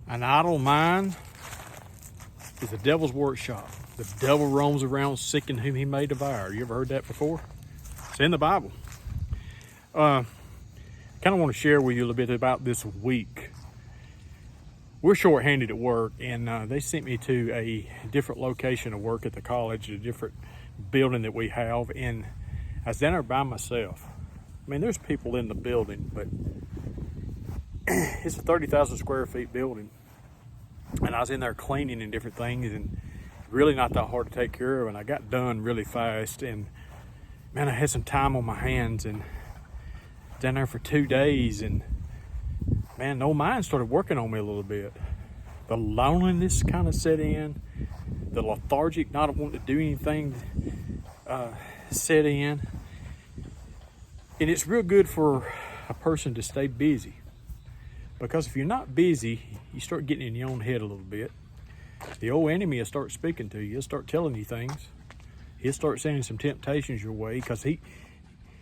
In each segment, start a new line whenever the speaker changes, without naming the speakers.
An idle mind is the devil's workshop. The devil roams around seeking whom he may devour. You ever heard that before? It's in the Bible. Kind of want to share with you a little bit about this week. We're short-handed at work, and they sent me to a different location of work at the college, a different building that we have, and I was down there by myself. I mean, there's people in the building, but it's a 30,000 square feet building, and I was in there cleaning and different things, and really not that hard to take care of, and I got done really fast, and man, I had some time on my hands, and down there for 2 days, and man, the old mind started working on me a little bit. The loneliness kind of set in, the lethargic, not wanting to do anything set in, and it's real good for a person to stay busy. Because if you're not busy, you start getting in your own head a little bit. The old enemy will start speaking to you. He'll start telling you things. He'll start sending some temptations your way because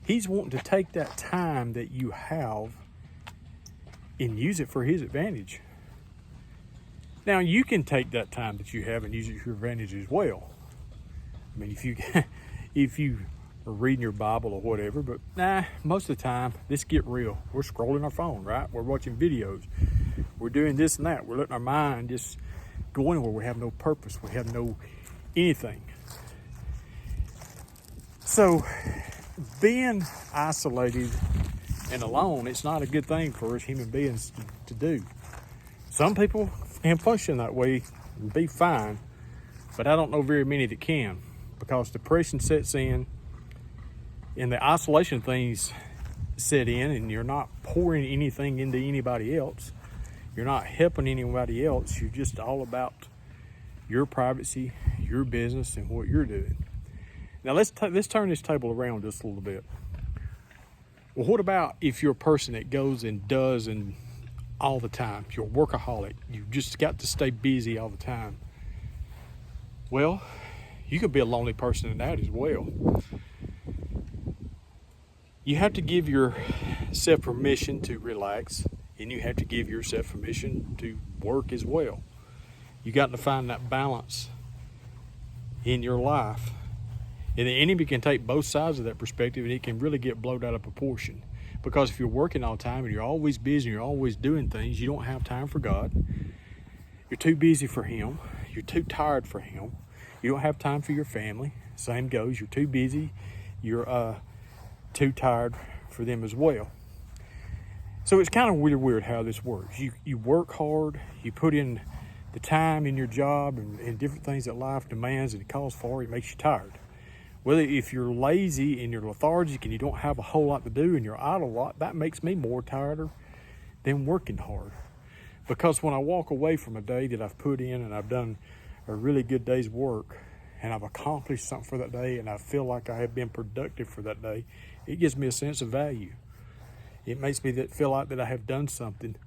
he's wanting to take that time that you have and use it for his advantage. Now, you can take that time that you have and use it for your advantage as well. I mean, if you are reading your Bible or whatever, but most of the time, let's get real. We're scrolling our phone, right? We're watching videos. We're doing this and that. We're letting our mind just go anywhere. We have no purpose. We have no anything. So, being isolated and alone, it's not a good thing for us human beings to do. Some people can function that way and be fine, but I don't know very many that can, because depression sets in and the isolation things set in, and you're not pouring anything into anybody else. You're not helping anybody else. You're just all about your privacy, your business, and what you're doing. Now let's turn this table around just a little bit. Well, what about if you're a person that goes and does and all the time? You're a workaholic. You just got to stay busy all the time. Well, you could be a lonely person in that as well. You have to give yourself permission to relax, and you have to give yourself permission to work as well. You got to find that balance in your life. And the enemy can take both sides of that perspective, and it can really get blown out of proportion. Because if you're working all the time and you're always busy and you're always doing things, you don't have time for God. You're too busy for Him. You're too tired for Him. You don't have time for your family. Same goes. You're too busy. You're too tired for them as well. So it's kind of weird how this works. You work hard. You put in the time in your job and different things that life demands and it calls for. It makes you tired. Whether if you're lazy and you're lethargic and you don't have a whole lot to do and you're idle a lot, that makes me more tired than working hard. Because when I walk away from a day that I've put in and I've done a really good day's work and I've accomplished something for that day and I feel like I have been productive for that day, it gives me a sense of value. It makes me feel like that I have done something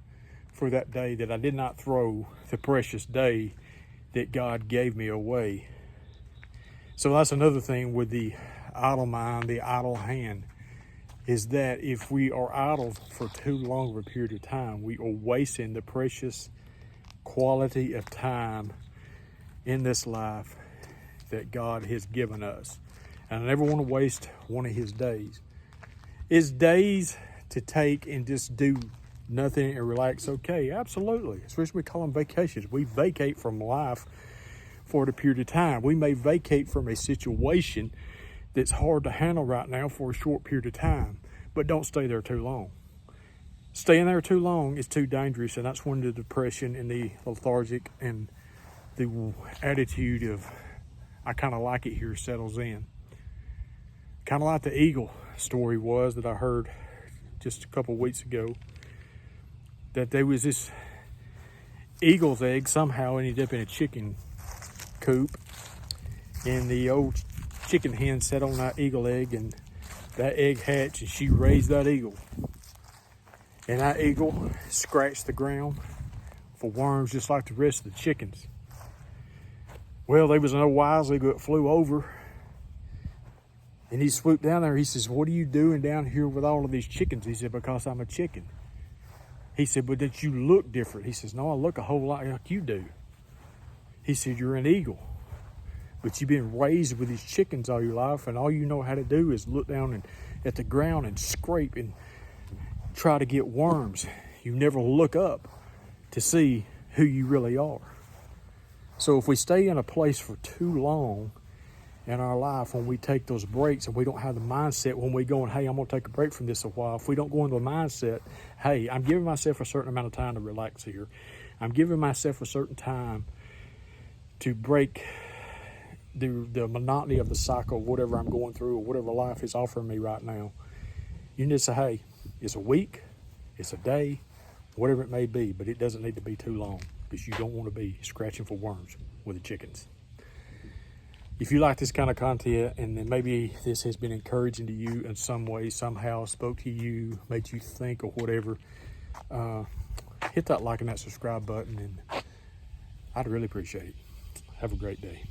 for that day, that I did not throw the precious day that God gave me away. So that's another thing with the idle mind, the idle hand, is that if we are idle for too long of a period of time, we are wasting the precious quality of time in this life that God has given us. And I never want to waste one of His days. Is days to take and just do nothing and relax okay? Absolutely. Especially we call them vacations. We vacate from life for a period of time. We may vacate from a situation that's hard to handle right now for a short period of time, but don't stay there too long. Staying there too long is too dangerous, and that's when the depression and the lethargic and the attitude of I kind of like it here settles in. Kind of like the eagle story was that I heard just a couple of weeks ago, that there was this eagle's egg somehow ended up in a chicken coop, and the old chicken hen sat on that eagle egg, and that egg hatched, and she raised that eagle, and that eagle scratched the ground for worms just like the rest of the chickens. Well, there was an old wise eagle that flew over, and he swooped down there. He says, "What are you doing down here with all of these chickens?" He said, "Because I'm a chicken." He said, but that you look different. He says, no, I look a whole lot like you do. He said, you're an eagle, but you've been raised with these chickens all your life, and all you know how to do is look down at the ground and scrape and try to get worms. You never look up to see who you really are. So if we stay in a place for too long in our life, when we take those breaks and we don't have the mindset when we going, hey, I'm going to take a break from this a while. If we don't go into the mindset, hey, I'm giving myself a certain amount of time to relax here. I'm giving myself a certain time to break the monotony of the cycle of whatever I'm going through or whatever life is offering me right now. You need to say, hey, it's a week, it's a day, whatever it may be, but it doesn't need to be too long, because you don't want to be scratching for worms with the chickens. If you like this kind of content, and then maybe this has been encouraging to you in some way, somehow spoke to you, made you think or whatever, hit that like and that subscribe button, and I'd really appreciate it. Have a great day.